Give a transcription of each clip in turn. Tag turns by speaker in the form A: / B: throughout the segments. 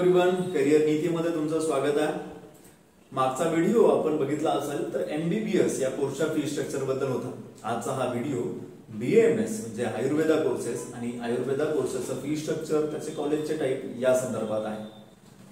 A: Everyone, career नीतीमध्ये तुमचं स्वागत आहे। मागचा व्हिडिओ आपण बघितला असेल तर एमबीबीएस या कोर्सच्या फी स्ट्रक्चर बद्दल होता। आजचा हा व्हिडिओ बीएमएस म्हणजे आयुर्वेदा कोर्सेस आणि आयुर्वेदा कोर्सेसचं फी स्ट्रक्चर, त्याचे कॉलेजचे टाइप या संदर्भात आहे।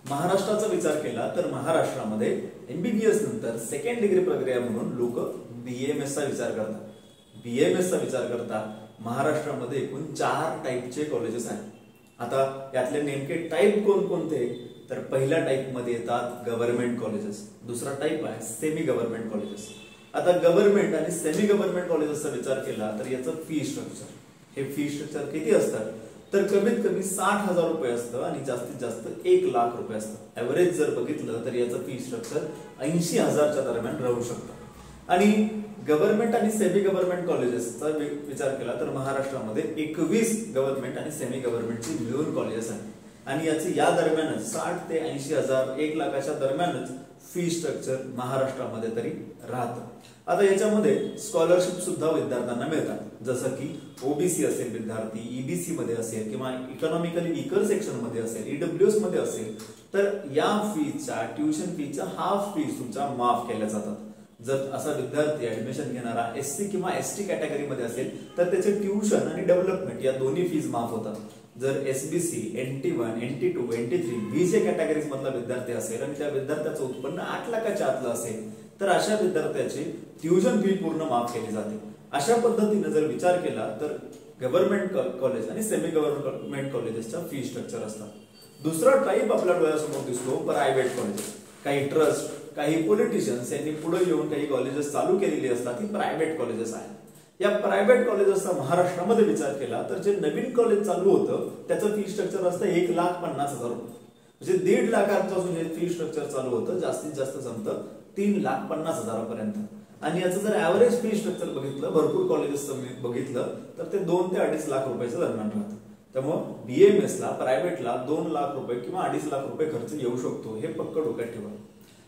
A: महाराष्ट्राचा विचार केला तर महाराष्ट्रामध्ये एमबीबीएस नंतर सेकंड डिग्री प्रक्रिया म्हणून लोक बीएमएस चा विचार करतात। बीएमएस चा विचार करता महाराष्ट्रामध्ये एकूण 4 टाइपचे कॉलेजेस आहेत। आता यातले नेमके टाइप कोणकोणते तर पहिल्या टाइप मध्ये येतात गव्हर्नमेंट कॉलेजेस, दुसरा टाइप आहे सेमी गव्हर्नमेंट कॉलेजेस। आता गव्हर्नमेंट आणि सेमी गव्हर्नमेंट कॉलेजेसचा विचार केला तर याचं फी स्ट्रक्चर, हे फी स्ट्रक्चर किती असतात तर कमीत कमी 60,000 रुपये असतं आणि जास्तीत जास्त 1 लाख रुपये असतं। एव्हरेज जर बघितलं तर याचं फी स्ट्रक्चर 80,000च्या दरम्यान राहू शकतं। आणि गव्हर्नमेंट आणि सेमी गव्हर्नमेंट कॉलेजेसचा विचार केला तर महाराष्ट्रामध्ये 21 गव्हर्नमेंट आणि सेमी गव्हर्नमेंटची मिळून कॉलेजेस आहेत आणि याचे या दरम्यानच 60 ते 80,000 1 लाखाच्या दरम्यानच फी स्ट्रक्चर महाराष्ट्रामध्ये तरी राहतं। आता याच्यामध्ये स्कॉलरशिप सुद्धा विद्यार्थ्यांना मिळतात, जसं की ओबीसी असेल विद्यार्थी, ईबीसी मध्ये असेल किंवा इकॉनॉमिकली वीकर सेक्शन मध्ये असेल, ईडब्ल्यूएस मध्ये असेल तर या फीच्या ट्युशन फीच्या हाफ फीज तुमच्या माफ केल्या जातात। जर असा विद्यार्थी ऍडमिशन घेणारा एससी किंवा एसटी कॅटेगरी मध्ये असेल तर त्याचे ट्युशन आणि डेव्हलपमेंट या दोन्ही फीज माफ होतात। जर एसबीसी, NT1, NT2, NT3 बीजे कॅटेगरीज मधला विद्यार्थी असेल आणि त्या विद्यार्थ्याचं उत्पन्न 8 लाखाच्या आतलं असेल तर अशा विद्यार्थ्याची ट्युशन फी पूर्ण माफ केली जाते। अशा पद्धतीने जर विचार केला तर गव्हर्नमेंट कॉलेज आणि सेमी गव्हर्नमेंट कॉलेजेसच्या फी स्ट्रक्चर असतात। दुसरा टाइप आपल्या डोळ्यासमोर दिसतो प्रायव्हेट कॉलेजेस। काही ट्रस्ट, काही पॉलिटिशियन्स यांनी पुढे येऊन काही कॉलेजेस चालू केलेली असतात, ही प्रायव्हेट कॉलेजेस आहेत। या प्रायव्हेट कॉलेजेसचा महाराष्ट्रामध्ये विचार केला तर जे नवीन कॉलेज चालू होतं त्याचं फी स्ट्रक्चर असतं 1,50,000 रुपये, म्हणजे 1.5 लाखांपासून हे फी स्ट्रक्चर चालू होतं, जास्तीत जास्त जमतं 3,50,000 पर्यंत। आणि याचं जर ऍव्हरेज फी स्ट्रक्चर बघितलं, भरपूर कॉलेजेसचं बघितलं तर ते 2 ते 2.5 लाख रुपयाच्या दरम्यान राहतं। त्यामुळे बीएमएस ला प्रायव्हेटला 2 लाख रुपये किंवा 2.5 लाख रुपये खर्च येऊ शकतो, हे पक्क डोक्यात ठेवा।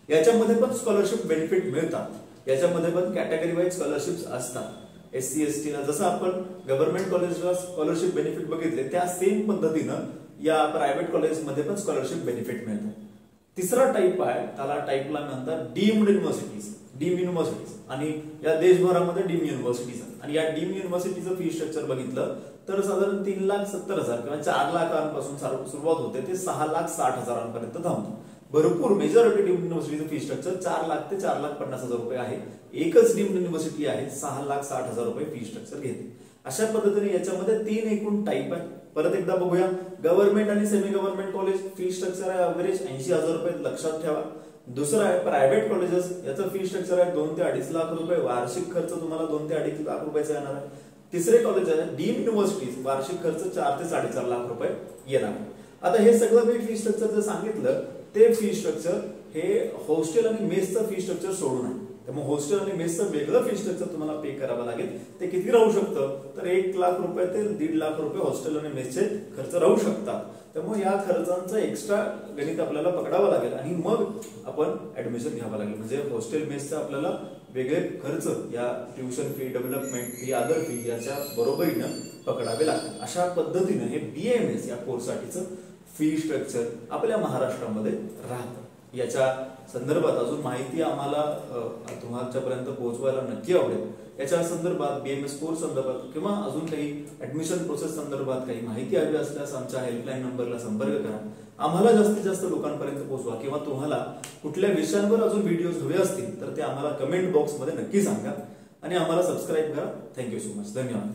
A: याच्यामध्ये पण स्कॉलरशिप बेनिफिट मिळतात, याच्यामध्ये पण कॅटेगरी वाईज स्कॉलरशिप्स असतात। एससी एसटी ला जसं आपण गव्हर्नमेंट कॉलेजला स्कॉलरशिप बेनिफिट बघितले त्या सेम पद्धतीनं या प्रायव्हेट कॉलेजमध्ये पण स्कॉलरशिप बेनिफिट मिळतात। तिसरा टाइप आहे, त्याला टाइपला म्हणतात डीम्ड युनिव्हर्सिटीज। डीम्ड युनिव्हर्सिटीज आणि या देशभरामध्ये डीम्ड युनिव्हर्सिटीज आणि या डीम्ड युनिव्हर्सिटीचं फी स्ट्रक्चर बघितलं तर साधारण 3,70,000 किंवा 4 लाखांपासून सुरुवात होते ते 6,60,000 पर्यंत थांबतो। भरपूर मेजॉरिटी डीम्ड युनिव्हर्सिटीचं फी स्ट्रक्चर 4 लाख ते 4,50,000 रुपये आहे। एकच डीम्ड युनिव्हर्सिटी आहे 6,60,000 रुपये फी स्ट्रक्चर घेते। अशा पद्धतीने याच्यामध्ये 3 एकूण टाइप आहे। परत एकदा बघूया, गव्हर्नमेंट आणि semi government college fee structure आहे एव्हरेज 80,000 रुपये, लक्षात ठेवा। दुसरं आहे प्रायव्हेट कॉलेजेस, याचं फी स्ट्रक्चर आहे 2 ते 2.5 लाख रुपये, वार्षिक खर्च तुम्हाला 2 ते 2.5 लाख रुपयाचा येणार आहे। तिसरे कॉलेज आहे डीम्ड युनिव्हर्सिटीज, वार्षिक खर्च 4 ते 4.5 लाख रुपये येणार आहे। आता हे सगळं फी स्ट्रक्चर जर सांगितलं ते फी स्ट्रक्चर हे हॉस्टेल आणि मेसचं फी स्ट्रक्चर सोडून आहे। त्यामुळे हॉस्टेल आणि मेसचं वेगळं फी स्ट्रक्चर तुम्हाला पे करावं लागेल। ते किती राहू शकतं तर 1 लाख रुपये ते 1.5 लाख रुपये हॉस्टेल आणि मेसचे खर्च राहू शकतात। त्यामुळे या खर्चांचं एक्स्ट्रा गणित आपल्याला पकडावं लागेल आणि मग आपण ऍडमिशन घ्यावं लागेल। म्हणजे हॉस्टेल मेसचं आपल्याला वेगळे खर्च या tuition fee, development fee, other fee याच्या बरोबरीनं पकडावे लागतात। अशा पद्धतीने हे बीएमएस या कोर्ससाठीचं फी स्ट्रक्चर आपल्या महाराष्ट्रामध्ये राहतं। याच्या संदर्भात अजून माहिती आम्हाला तुमच्यापर्यंत पोहोचवायला नक्की आवडेल। याच्या संदर्भात बीएमएस कोर्स संदर्भात किंवा अजून काही ऍडमिशन प्रोसेस संदर्भात काही माहिती हवी असल्यास आमच्या हेल्पलाईन नंबरला संपर्क करा। आम्हाला जास्तीत जास्त लोकांपर्यंत पोहोचवा किंवा तुम्हाला कुठल्या विषयांवर अजून व्हिडिओज हवे असतील तर ते आम्हाला कमेंट बॉक्समध्ये नक्की सांगा आणि आम्हाला सबस्क्राईब करा। थँक्यू सो मच, धन्यवाद।